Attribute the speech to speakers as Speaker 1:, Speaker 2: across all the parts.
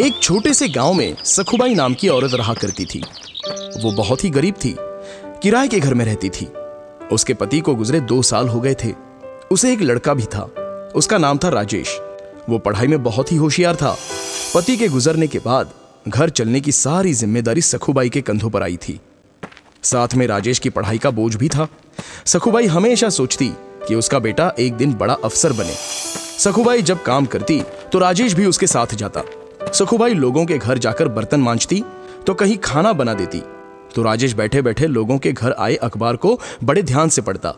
Speaker 1: एक छोटे से गांव में सखुबाई नाम की औरत रहा करती थी। वो बहुत ही गरीब थी, किराए के घर में रहती थी। उसके पति को गुजरे 2 साल हो गए थे। उसे एक लड़का भी था, उसका नाम था राजेश। वो पढ़ाई में बहुत ही होशियार था। पति के गुजरने के बाद घर चलने की सारी जिम्मेदारी सखुबाई के कंधों पर आई थी। साथ में राजेश की पढ़ाई का बोझ भी था। सखुबाई हमेशा सोचती कि उसका बेटा एक दिन बड़ा अफसर बने। सखुबाई जब काम करती तो राजेश भी उसके साथ जाता। सखुबाई लोगों के घर जाकर बर्तन मांजती तो कहीं खाना बना देती, तो राजेश बैठे बैठे लोगों के घर आए अखबार को बड़े ध्यान से पढ़ता।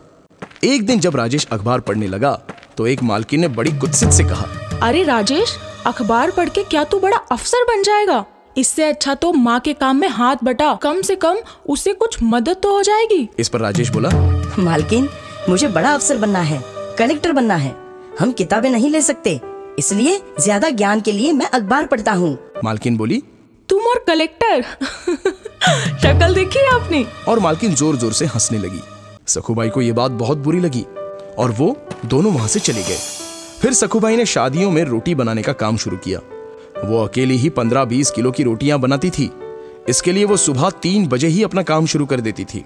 Speaker 1: एक दिन जब राजेश अखबार पढ़ने लगा तो एक मालकिन ने बड़ी कुत्सित से कहा,
Speaker 2: अरे राजेश, अखबार पढ़ के क्या तू बड़ा अफसर बन जाएगा? इससे अच्छा तो माँ के काम में हाथ बटा, कम से कम उससे कुछ मदद तो हो जाएगी।
Speaker 1: इस पर राजेश बोला,
Speaker 3: मालकिन, मुझे बड़ा अफसर बनना है, कलेक्टर बनना है। हम किताबें नहीं ले सकते, इसलिए ज्यादा ज्ञान के लिए मैं अखबार पढ़ता हूँ।
Speaker 1: मालकिन बोली,
Speaker 2: तुम और कलेक्टर शक्ल देखी आपने?
Speaker 1: और मालकिन जोर जोर से हंसने लगी। सखुबाई को ये बात बहुत बुरी लगी और वो दोनों वहां से चले गए। फिर सखुबाई ने शादियों में रोटी बनाने का काम शुरू किया। वो अकेली ही 15-20 किलो की रोटियां बनाती थी। इसके लिए वो सुबह 3 बजे ही अपना काम शुरू कर देती थी।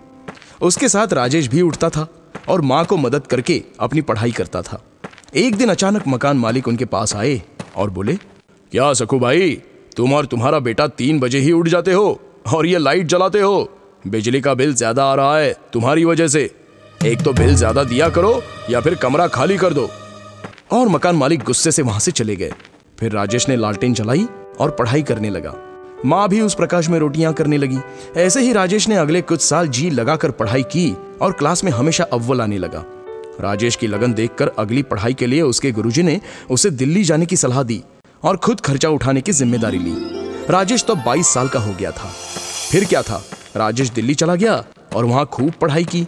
Speaker 1: उसके साथ राजेश भी उठता था और माँ को मदद करके अपनी पढ़ाई करता था। एक दिन अचानक मकान मालिक उनके पास आए और बोले, क्या सखुबाई, तुम और तुम्हारा बेटा 3 बजे ही उठ जाते हो और ये लाइट जलाते हो? बिजली का बिल ज्यादा आ रहा है तुम्हारी वजह से। एक तो बिल ज्यादा दिया करो या फिर कमरा खाली कर दो। और मकान मालिक गुस्से से वहां से चले गए। फिर राजेश ने लालटेन जलाई और पढ़ाई करने लगा। माँ भी उस प्रकाश में रोटियां करने लगी। ऐसे ही राजेश ने अगले कुछ साल जी लगाकर पढ़ाई की और क्लास में हमेशा अव्वल आने लगा। राजेश की लगन देखकर अगली पढ़ाई के लिए उसके गुरुजी ने उसे दिल्ली जाने की सलाह दी और खुद खर्चा उठाने की जिम्मेदारी ली। राजेश तो 22 साल का हो गया था। फिर क्या था, राजेश दिल्ली चला गया और वहां खूब पढ़ाई की।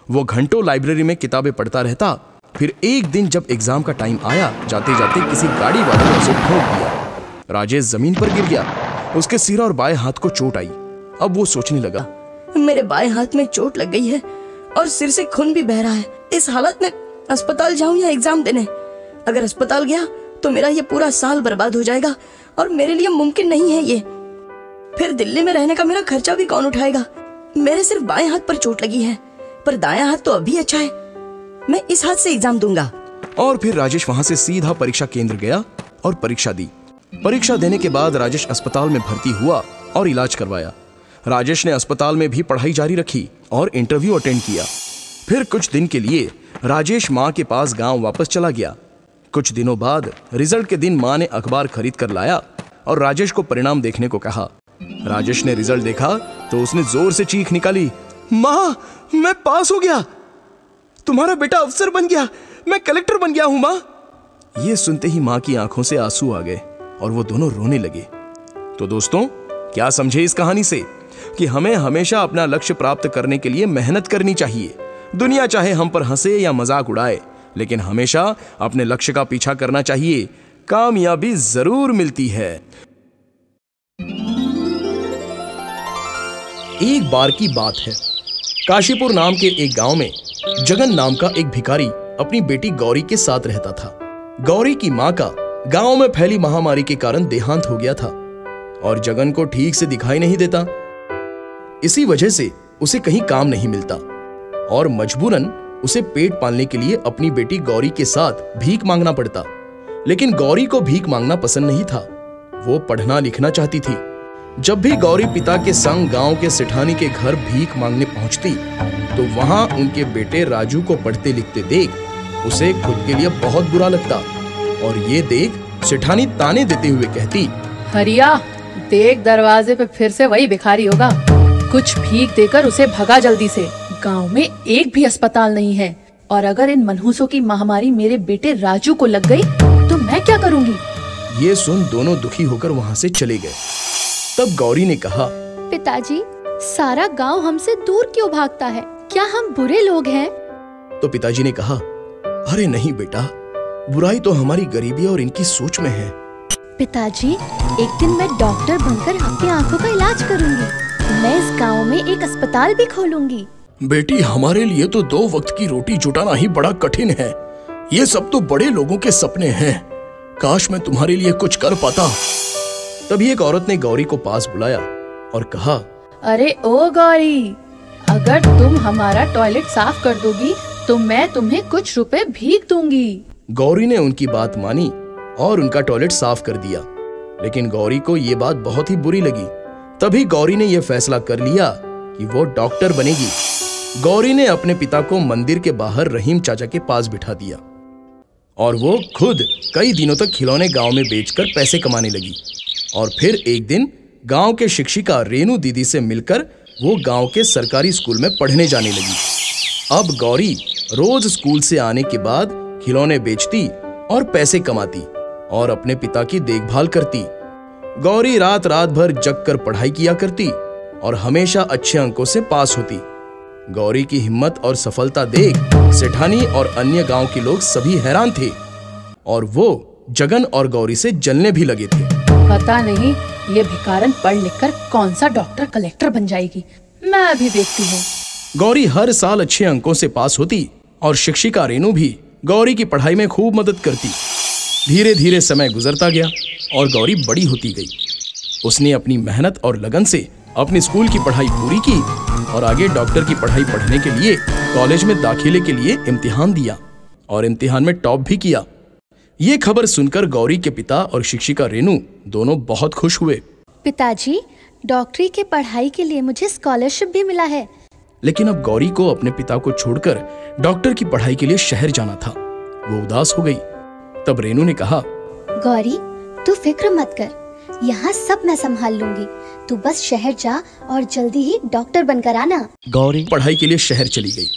Speaker 1: वो घंटों लाइब्रेरी में किताबें पढ़ता रहता। फिर एक दिन जब एग्जाम का टाइम आया, जाते जाते किसी गाड़ी वाले ने उसे ठोक दिया। राजेश जमीन पर गिर गया। उसके सिर और बाएं हाथ को चोट आई। अब वो सोचने लगा,
Speaker 3: मेरे बाएं हाथ में चोट लग गई है और सिर से खून भी बह रहा है। इस हालत में अस्पताल जाऊं या एग्जाम देने? अगर अस्पताल गया तो मेरा ये पूरा साल बर्बाद हो जाएगा और मेरे लिए मुमकिन नहीं है ये। फिर दिल्ली में रहने का मेरा खर्चा भी कौन उठाएगा? मेरे सिर्फ बाएं हाथ पर चोट लगी है, पर दायां हाथ तो अभी अच्छा है। मैं इस हाथ से एग्जाम दूंगा।
Speaker 1: और फिर राजेश वहां से सीधा परीक्षा केंद्र गया और परीक्षा दी। परीक्षा देने के बाद राजेश अस्पताल में भर्ती हुआ और इलाज करवाया। राजेश ने अस्पताल में भी पढ़ाई जारी रखी और इंटरव्यू अटेंड किया। फिर कुछ दिन के लिए राजेश माँ के पास गांव वापस चला गया। कुछ दिनों बाद रिजल्ट के दिन माँ ने अखबार खरीद कर लाया और राजेश को परिणाम देखने को कहा। राजेश ने रिजल्ट देखा तो उसने जोर से चीख निकाली, माँ, मैं पास हो गया, तुम्हारा बेटा अफसर बन गया, मैं कलेक्टर बन गया हूं माँ। ये सुनते ही माँ की आंखों से आंसू आ गए और वो दोनों रोने लगे। तो दोस्तों, क्या समझे इस कहानी से कि हमें हमेशा अपना लक्ष्य प्राप्त करने के लिए मेहनत करनी चाहिए। दुनिया चाहे हम पर हंसे या मजाक उड़ाए, लेकिन हमेशा अपने लक्ष्य का पीछा करना चाहिए। कामयाबी जरूर मिलती है। एक बार की बात है, काशीपुर नाम के एक गांव में जगन नाम का एक भिखारी अपनी बेटी गौरी के साथ रहता था। गौरी की मां का गांव में फैली महामारी के कारण देहांत हो गया था और जगन को ठीक से दिखाई नहीं देता। इसी वजह से उसे कहीं काम नहीं मिलता और मजबूरन उसे पेट पालने के लिए अपनी बेटी गौरी के साथ भीख मांगना पड़ता। लेकिन गौरी को भीख मांगना पसंद नहीं था। वो पढ़ना लिखना चाहती थी। जब भी गौरी पिता के संग गांव के सेठानी के घर भीख मांगने पहुंचती तो वहां उनके बेटे राजू को पढ़ते लिखते देख उसे खुद के लिए बहुत बुरा लगता और ये देख सेठानी ताने देते हुए कहती,
Speaker 4: हरिया, देख दरवाजे पे फिर से वही भिखारी होगा। कुछ भीख देकर उसे भगा जल्दी से। गांव में एक भी अस्पताल नहीं है और अगर इन मनहूसों की महामारी मेरे बेटे राजू को लग गई तो मैं क्या करूंगी?
Speaker 1: ये सुन दोनों दुखी होकर वहां से चले गए। तब गौरी ने कहा,
Speaker 5: पिताजी, सारा गांव हमसे दूर क्यों भागता है? क्या हम बुरे लोग हैं?
Speaker 1: तो पिताजी ने कहा, अरे नहीं बेटा, बुराई तो हमारी गरीबी और इनकी सोच में है।
Speaker 5: पिताजी, एक दिन मैं डॉक्टर बनकर आपकी आंखों का इलाज करूंगी। मैं इस गांव में एक अस्पताल भी खोलूंगी।
Speaker 1: बेटी, हमारे लिए तो 2 वक्त की रोटी जुटाना ही बड़ा कठिन है। ये सब तो बड़े लोगों के सपने हैं। काश मैं तुम्हारे लिए कुछ कर पाता। तभी एक औरत ने गौरी को पास बुलाया और कहा,
Speaker 4: अरे ओ गौरी, अगर तुम हमारा टॉयलेट साफ कर दोगी तो मैं तुम्हें कुछ रुपए भीख दूंगी।
Speaker 1: गौरी ने उनकी बात मानी और उनका टॉयलेट साफ कर दिया। लेकिन गौरी को ये बात बहुत ही बुरी लगी। तभी गौरी ने यह फैसला कर लिया कि वो डॉक्टर बनेगी। गौरी ने अपने पिता को मंदिर के बाहर रहीम चाचा के पास बिठा दिया और वो खुद कई दिनों तक खिलौने गांव में बेचकर पैसे कमाने लगी। और फिर एक दिन गांव के शिक्षिका रेनू दीदी से मिलकर वो गांव के सरकारी स्कूल में पढ़ने जाने लगी। अब गौरी रोज स्कूल से आने के बाद खिलौने बेचती और पैसे कमाती और अपने पिता की देखभाल करती। गौरी रात रात भर जग कर पढ़ाई किया करती और हमेशा अच्छे अंकों से पास होती। गौरी की हिम्मत और सफलता देख सेठानी और अन्य गांव के लोग सभी हैरान थे और वो जगन और गौरी से जलने भी लगे थे।
Speaker 4: पता नहीं ये भिखारन पढ़ लिख कर कौन सा डॉक्टर कलेक्टर बन जाएगी, मैं अभी देखती हूँ।
Speaker 1: गौरी हर साल अच्छे अंकों से पास होती और शिक्षिका रेनू भी गौरी की पढ़ाई में खूब मदद करती। धीरे धीरे समय गुजरता गया और गौरी बड़ी होती गई। उसने अपनी मेहनत और लगन से अपनी स्कूल की पढ़ाई पूरी की और आगे डॉक्टर की पढ़ाई पढ़ने के लिए कॉलेज में दाखिले के लिए इम्तिहान दिया और इम्तिहान में टॉप भी किया। ये खबर सुनकर गौरी के पिता और शिक्षिका रेनू दोनों बहुत खुश हुए।
Speaker 5: पिताजी, डॉक्टरी के पढ़ाई के लिए मुझे स्कॉलरशिप भी मिला है।
Speaker 1: लेकिन अब गौरी को अपने पिता को छोड़कर डॉक्टर की पढ़ाई के लिए शहर जाना था। वो उदास हो गई। तब रेनू ने कहा,
Speaker 5: गौरी, तू फिक्र मत कर, यहाँ सब मैं संभाल लूंगी। तू बस शहर जा और जल्दी ही डॉक्टर बनकर आना।
Speaker 1: गौरी पढ़ाई के लिए शहर चली गई।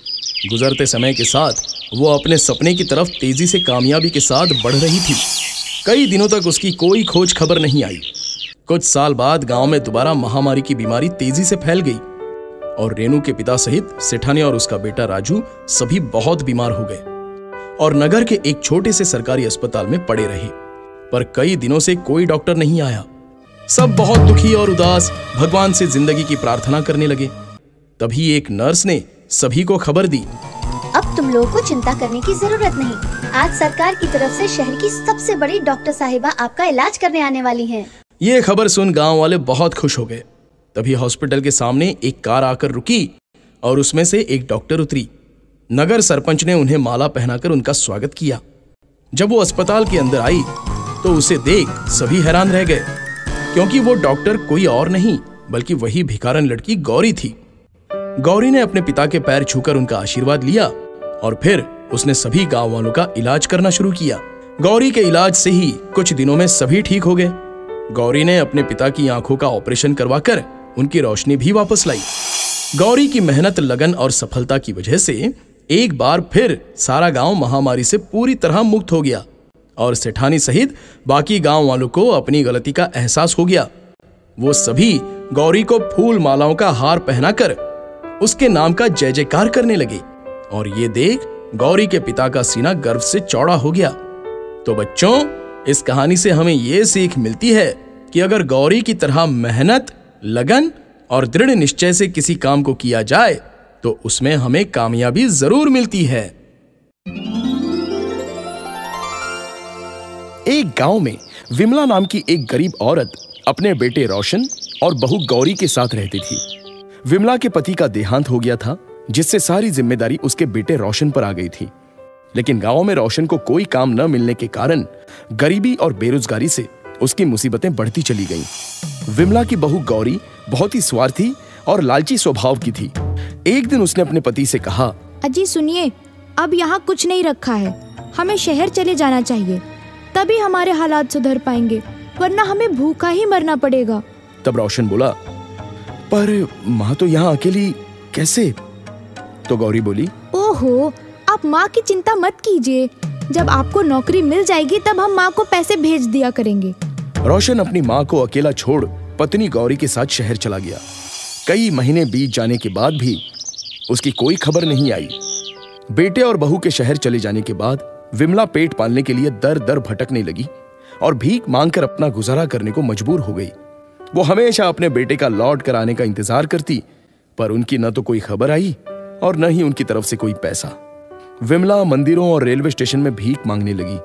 Speaker 1: गुजरते समय के साथ वो अपने सपने की तरफ तेजी से कामयाबी के साथ बढ़ रही थी। कई दिनों तक उसकी कोई खोज खबर नहीं आई। कुछ साल बाद गांव में दोबारा महामारी की बीमारी तेजी से फैल गई और रेनू के पिता सहित सेठानी और उसका बेटा राजू सभी बहुत बीमार हो गए और नगर के एक छोटे से सरकारी अस्पताल में पड़े रहे। पर कई दिनों से कोई डॉक्टर नहीं आया। सब बहुत दुखी और उदास भगवान से जिंदगी की प्रार्थना करने लगे। तभी एक नर्स ने सभी को खबर दी,
Speaker 5: अब तुम लोगों को चिंता करने की जरूरत नहीं। आज सरकार की तरफ से शहर की सबसे बड़ी डॉक्टर साहिबा आपका इलाज करने आने वाली हैं।
Speaker 1: ये खबर सुन गांव वाले बहुत खुश हो गए। तभी हॉस्पिटल के सामने एक कार आकर रुकी और उसमें से एक डॉक्टर उतरी। नगर सरपंच ने उन्हें माला पहनाकर उनका स्वागत किया। जब वो अस्पताल के अंदर आई तो उसे देख सभी हैरान रह गए, क्योंकि वो डॉक्टर कोई और नहीं बल्कि वही भिखारन लड़की गौरी थी। गौरी ने अपने पिता के पैर छूकर उनका आशीर्वाद लिया और फिर उसने सभी गांव वालों का इलाज करना शुरू किया। गौरी के इलाज से ही कुछ दिनों में सभी ठीक हो गए। गौरी ने अपने पिता की आंखों का ऑपरेशन करवाकर उनकी रोशनी भी वापस लाई। गौरी की मेहनत, लगन और सफलता की वजह से एक बार फिर सारा गांव महामारी से पूरी तरह मुक्त हो गया और सेठानी सहित बाकी गांव वालों को अपनी गलती का एहसास हो गया। वो सभी गौरी को फूल मालाओं का हार पहनाकर उसके नाम का जय जयकार करने लगे और ये देख गौरी के पिता का सीना गर्व से चौड़ा हो गया। तो बच्चों, इस कहानी से हमें ये सीख मिलती है कि अगर गौरी की तरह मेहनत, लगन और दृढ़ निश्चय से किसी काम को किया जाए तो उसमें हमें कामयाबी जरूर मिलती है। एक गांव में विमला नाम की एक गरीब औरत अपने बेटे रोशन और बहू गौरी के साथ रहती थी। विमला के पति का देहांत हो गया था, जिससे सारी जिम्मेदारी उसके बेटे रोशन पर आ गई थी। लेकिन गांव में रोशन को कोई काम न मिलने के कारण गरीबी और बेरोजगारी से उसकी मुसीबतें बढ़ती चली गईं। विमला की बहू गौरी बहुत ही स्वार्थी और लालची स्वभाव की थी। एक दिन उसने अपने पति से कहा,
Speaker 6: अजी सुनिए, अब यहाँ कुछ नहीं रखा है, हमें शहर चले जाना चाहिए, तभी हमारे हालात सुधर पाएंगे, वरना हमें भूखा ही मरना पड़ेगा।
Speaker 1: तब रोशन बोला, पर माँ तो यहाँ अकेली कैसे? तो गौरी बोली,
Speaker 6: ओहो, आप माँ की चिंता मत कीजिए, जब आपको नौकरी मिल जाएगी तब हम माँ को पैसे भेज दिया करेंगे।
Speaker 1: रोशन अपनी माँ को अकेला छोड़ पत्नी गौरी के साथ शहर चला गया। कई महीने बीत जाने के बाद भी उसकी कोई खबर नहीं आई। बेटे और बहू के शहर चले जाने के बाद विमला पेट पालने के लिए दर दर भटकने लगी और भीख मांगकर अपना गुजारा करने को मजबूर हो गई। वो हमेशा अपने बेटे का लौट कर आने का इंतजार करती, पर उनकी न तो कोई खबर आई और न ही उनकी तरफ से कोई पैसा। विमला मंदिरों और रेलवे स्टेशन में भीख मांगने लगी,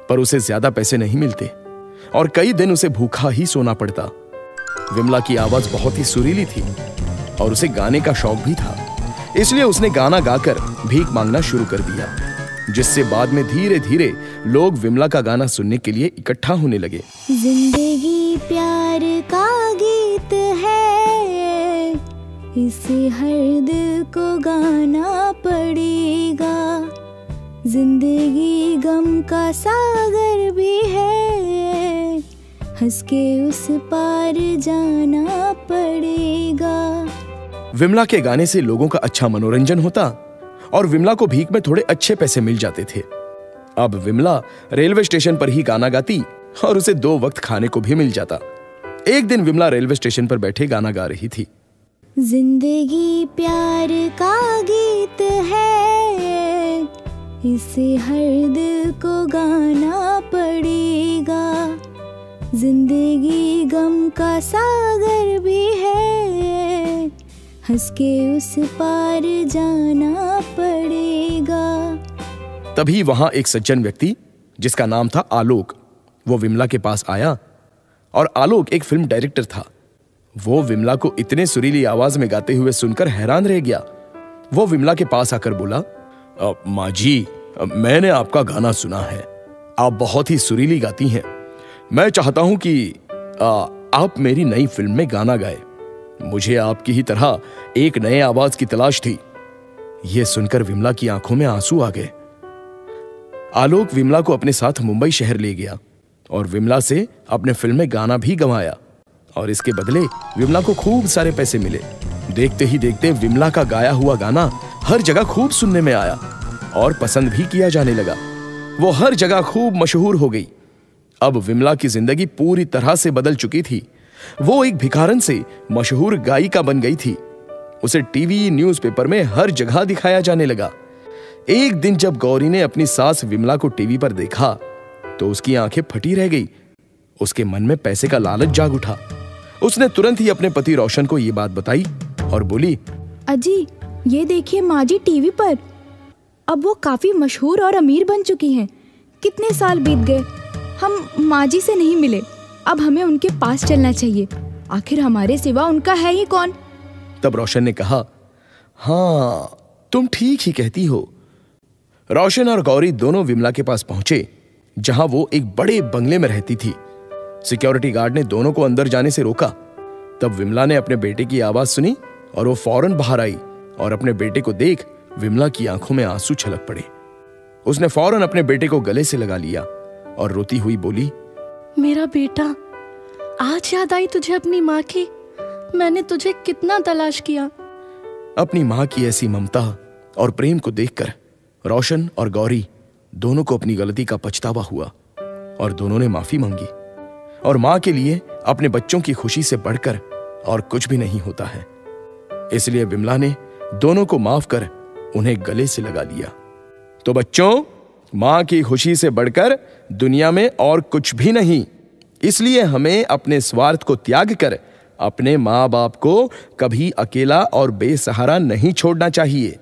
Speaker 1: पर उसे ज्यादा पैसे नहीं मिलते। और कई दिन उसे भूखा ही सोना पड़ता। विमला की आवाज बहुत ही सुरीली थी और उसे गाने का शौक भी था, इसलिए उसने गाना गाकर भीख मांगना शुरू कर दिया, जिससे बाद में धीरे धीरे लोग विमला का गाना सुनने के लिए इकट्ठा होने लगे।
Speaker 6: जिंदगी प्यार का गीत है, इसे हर दिल को गाना पड़ेगा। जिंदगी गम का सागर भी है, हंस के उस पार जाना पड़ेगा।
Speaker 1: विमला के गाने से लोगों का अच्छा मनोरंजन होता और विमला को भीख में थोड़े अच्छे पैसे मिल जाते थे। अब विमला रेलवे स्टेशन पर ही गाना गाती और उसे 2 वक्त खाने को भी मिल जाता। एक दिन विमला रेलवे स्टेशन पर बैठे गाना गा रही थी।
Speaker 6: जिंदगी प्यार का गीत है, इसे हर दिल को गाना पड़ेगा। जिंदगी गम का सागर भी है, हंस के उस पार जाना पड़ेगा।
Speaker 1: तभी वहां एक सज्जन व्यक्ति जिसका नाम था आलोक, वो विमला के पास आया। और आलोक एक फिल्म डायरेक्टर था। वो विमला को इतने सुरीली आवाज में गाते हुए सुनकर हैरान रह गया। वो विमला के पास आकर बोला, माँ जी, मैंने आपका गाना सुना है, आप बहुत ही सुरीली गाती हैं। मैं चाहता हूं कि आप मेरी नई फिल्म में गाना गाए। मुझे आपकी ही तरह एक नए आवाज की तलाश थी। यह सुनकर विमला की आंखों में आंसू आ गए। आलोक विमला को अपने साथ मुंबई शहर ले गया और विमला से अपने फिल्म में गाना भी गवाया और इसके बदले विमला को खूब सारे पैसे मिले। देखते ही देखते विमला का गाया हुआ गाना हर जगह खूब सुनने में आया और पसंद भी किया जाने लगा। वो हर जगह खूब मशहूर हो गई। अब विमला की जिंदगी पूरी तरह से बदल चुकी थी। वो एक भिखारन से मशहूर गायिका बन गई थी। उसे टीवी, न्यूज़पेपर में हर जगह दिखाया जाने लगा। एक दिन जब गौरी ने अपनी सास विमला को टीवी पर देखा तो उसकी आंखें फटी रह गई। उसके मन में पैसे का लालच जाग उठा। उसने तुरंत ही अपने पति रोशन को ये बात बताई और बोली,
Speaker 6: अजी, ये देखिए माँ जी टीवी पर। अब वो काफी मशहूर और अमीर बन चुकी हैं। कितने साल बीत गए, हम माँ जी से नहीं मिले। अब हमें उनके पास चलना चाहिए। आखिर हमारे सिवा उनका है ही कौन।
Speaker 1: तब रोशन ने कहा, हाँ, तुम ठीक ही कहती हो। रोशन और गौरी दोनों विमला के पास पहुंचे, जहां वो एक बड़े बंगले में रहती थी। सिक्योरिटी गार्ड ने दोनों को अंदर जाने से रोका। तब विमला ने अपने बेटे की आवाज सुनी और वो फौरन बाहर आई और अपने बेटे को देख विमला की आंखों में आंसू छलक पड़े। उसने फौरन अपने बेटे को गले से लगा लिया और रोती हुई बोली,
Speaker 7: मेरा बेटा, आज याद आई तुझे अपनी माँ की? मैंने तुझे कितना तलाश किया।
Speaker 1: अपनी माँ की ऐसी ममता और प्रेम को देखकर रोशन और गौरी दोनों को अपनी गलती का पछतावा हुआ और दोनों ने माफी मांगी। और माँ के लिए अपने बच्चों की खुशी से बढ़कर और कुछ भी नहीं होता है। इसलिए विमला ने दोनों को माफ कर उन्हें गले से लगा लिया। तो बच्चों, माँ की खुशी से बढ़कर दुनिया में और कुछ भी नहीं। इसलिए हमें अपने स्वार्थ को त्याग कर अपने माँ बाप को कभी अकेला और बेसहारा नहीं छोड़ना चाहिए।